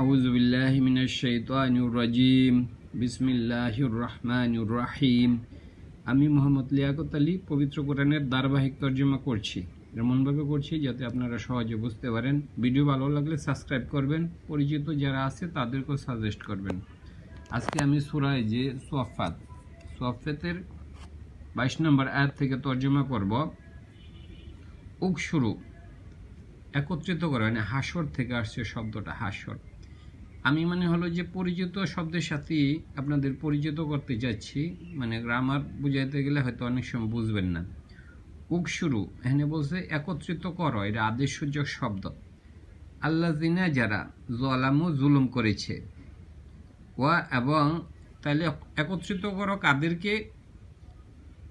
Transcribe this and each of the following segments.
আউযু বিল্লাহি মিনাশ শাইতানির রাজিম। বিসমিল্লাহির রহমানির রহিম। আমি মোহাম্মদ লিয়াকত আলী পবিত্র কোরআনের ধারাবাহিক তর্জমা করছি। এমনভাবে করছি যাতে আপনারা সহজে বুঝতে পারেন। ভিডিও ভালো লাগলে সাবস্ক্রাইব করবেন, পরিচিত যারা আছে তাদেরকেও সাজেস্ট করবেন। আজকে আমি সূরা যে সোয়াফাতের 22 নম্বর আয়াত থেকে তর্জমা করব। শুরু একত্রিত করা, মানে হাসর থেকে আসছে শব্দটা, হাসর। আমি হলো যে পরিচিত শব্দের সাথে আপনাদের পরিচিত করতে যাচ্ছি, মানে গ্রামার বুঝাইতে গেলে হয়তো অনেক সময় বুঝবেন না। শুরু এখানে বলছে একত্রিত করো, এটা আদেশসূচক শব্দ। আল্লাযিনা যারা যালামু জুলুম করেছে, ওয়া এবং তাহলে একত্রিত করো কাদেরকে?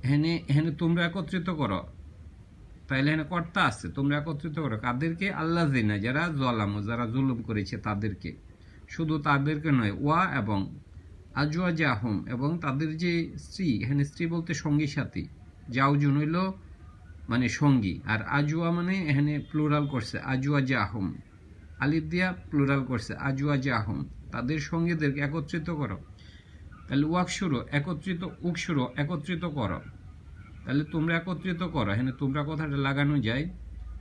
এখানে তোমরা একত্রিত করো, তাইলে এখানে কর্তা আছে, তোমরা একত্রিত করো কাদেরকে? আল্লাযিনা যারা যালামু, যারা জুলুম করেছে তাদেরকে, শুধু তাদেরকে নয়, ওয়া এবং আজওয়াজাহুম এবং তাদের যে স্ত্রী, এখানে স্ত্রী বলতে সঙ্গী সাথী, জাওজুন হইল মানে সঙ্গী, আর আজওয়া মানে এখানে প্লুরাল করছে আজওয়াজাহুম, আলিফ দিয়া প্লুরাল করছে আজওয়াজাহুম, তাদের সঙ্গীদেরকে একত্রিত করো। তাহলে শুরু একত্রিত করো, তাহলে তোমরা একত্রিত করো। এখানে তোমরা কথাটা লাগানো যায়,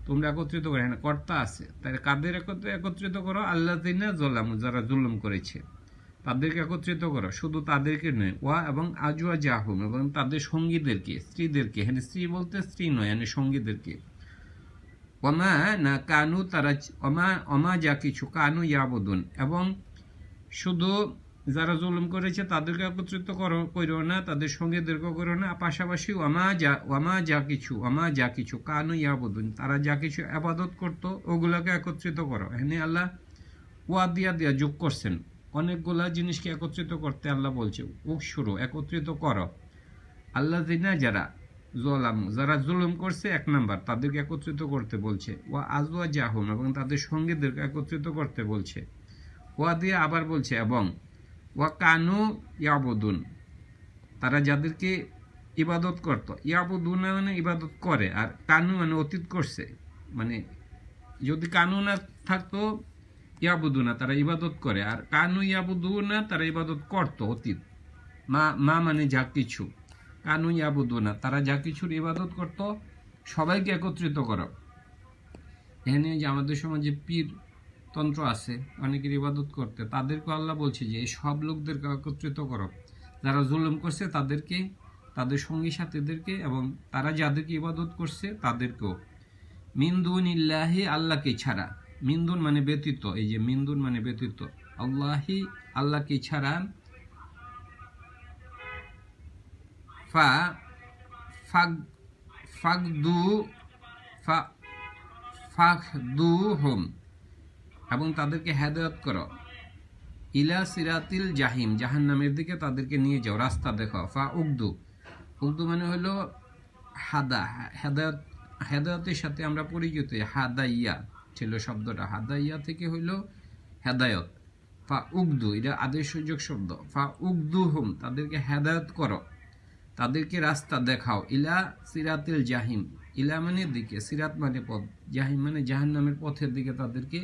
তোমরা একত্রিত করো, এখানে কর্তা আছে, তাহলে কাদের একত্রিত করো? আল্লাযিনা যালামু, যারা জুলুম করেছে তাদেরকে একত্রিত করো, শুধু তাদেরকে নয়, ওয়া এবং আজওয়াজাহুম এবং তাদের সঙ্গীদেরকে, স্ত্রীদেরকে, এখানে স্ত্রী বলতে স্ত্রী নয়, এখানে সঙ্গীদেরকে। ওমা না কানু, তারা অমা যা কিছু কানু ইয়াবুদুন, এবং শুধু যারা জুলুম করেছে তাদেরকে একত্রিত করো না, তাদের সঙ্গীদেরকেও করো না, পাশাপাশি ওমা যা কিছু কানু ইয়াবুদুন, তারা যা কিছু আবাদত করতো ওগুলাকে একত্রিত করো। এখানে আল্লাহ ওয়া দিয়া যোগ করছেন, অনেকগুলা জিনিসকে একত্রিত করতে আল্লাহ বলছে শুরু একত্রিত করো। আল্লাযিনা যারা যালামু, যারা জুলুম করছে, এক নাম্বার তাদেরকে একত্রিত করতে বলছে। ওয়া আজওয়াজাহুম এবং তাদের সঙ্গীদেরকে একত্রিত করতে বলছে। ওয়া দিয়ে আবার বলছে এবং ওয়া কানু ইয়াবুদুন, তারা যাদেরকে ইবাদত করত, ইয়াবুদুন মানে ইবাদত করে, আর কানু মানে অতীত করছে, মানে যদি কানু না থাকতো ইয়াবুদুনা তারা ইবাদত করে, আর কানু ইয়াবুদুনা তারা ইবাদত করত অতীত। মা মানে যা কিছু, কানু ইয়াবুদুনা তারা যা কিছুর ইবাদত করত, সবাইকে একত্রিত করো। এখানে যে আমাদের সমাজে পীর তন্ত্র আছে, অনেকের ইবাদত করতে, তাদেরকে আল্লাহ বলছে যে এই সব লোকদেরকে একত্রিত করো, যারা জুলুম করছে তাদেরকে, তাদের সঙ্গী সাথীদেরকে, এবং তারা যাদেরকে ইবাদত করছে তাদেরকেও। মিনদুনিল্লাহি, আল্লাহকে ছাড়া, মিন্দুন মানে ব্যতীত, এই যে মিন্দুন মানে ব্যতীত, আল্লাহি আল্লাহকে ছাড়া, ফা ফাগ ফাগদু ফা ফাগদুহুম এবং তাদেরকে হেদায়েত করো, ইলা সিরাতিল জাহিম, জাহান্নামের দিকে তাদেরকে নিয়ে যাও, রাস্তা দেখাও। উগদু মানে হলো হাদা, হেদায়েতের সাথে আমরা পরিচিত, হাদাইয়া ছিল শব্দটা, হাদাইয়া থেকে হইল হেদায়ত। উগদু এটা আদেশসূচক শব্দ। উগদুহুম তাদেরকে হেদায়েত করো, তাদেরকে রাস্তা দেখাও, ইলা সিরাতিল জাহিম, ইলা মানে দিকে, সিরাত মানে পথ, জাহিম মানে জাহান্নামের পথের দিকে তাদেরকে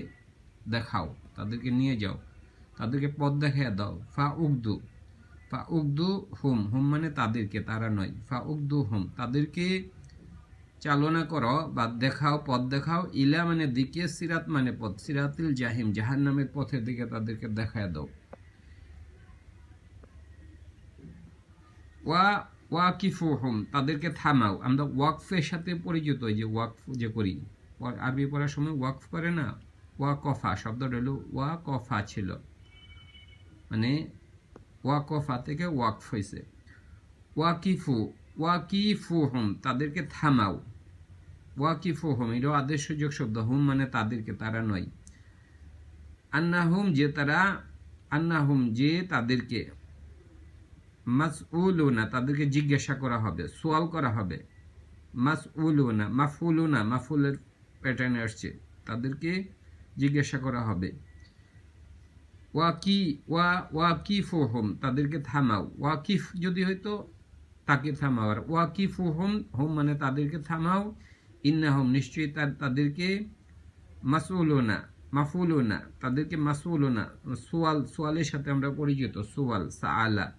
দেখাও, তাদেরকে নিয়ে যাও, তাদেরকে পথ দেখাইয়া দাও। উগদু হুম মানে তাদেরকে, তারা নয়। উগদু হুম তাদেরকে চালনা করো বা দেখাও, পথ দেখাও, ইলা মানে দিকে, সিরাত মানে পথ, সিরাতিল জাহিম জাহান্নামের পথের দিকে তাদেরকে দেখাইয়া দাও। ওয়াকিফুহুম তাদেরকে থামাও। আমরা ওয়াকফের সাথে পরিচিত, যে ওয়াকফ যে করি, আরবি পড়ার সময় ওয়াকফ করে না, ওয়াকফা শব্দটা হলো ওয়াকফা ছিল, মানে ওয়াকফা থেকে ওয়াকফ হয়েছে। ওয়াকিফুহুম তাদেরকে থামাও, ওয়াকিফুহুম এটা আদেশসূচক শব্দ, হুম মানে তাদেরকে, তারা নয়। আন্নাহুম যে তাদেরকে, মাসউলুনা তাদেরকে জিজ্ঞাসা করা হবে, সোয়াল করা হবে। মাফুলের প্যাটার্নে আসছে, তাদেরকে জিজ্ঞাসা করা হবে। ওয়াকিফুহুম তাদেরকে থামাও, ওয়াকিফ যদি হয়তো তাকে থামাও, আর ওয়াকিফুহুম হুম মানে তাদেরকে থামাও, ইন্নাহুম নিশ্চয়ই তাদেরকে, মাসউলুনা মাফুলুনা তাদেরকে মাসউলুনা, সোয়ালের সাথে আমরা পরিচিত, সোয়াল সাআলা।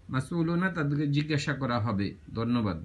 মাসউলুনা তাদেরকে জিজ্ঞাসা করা হবে। ধন্যবাদ।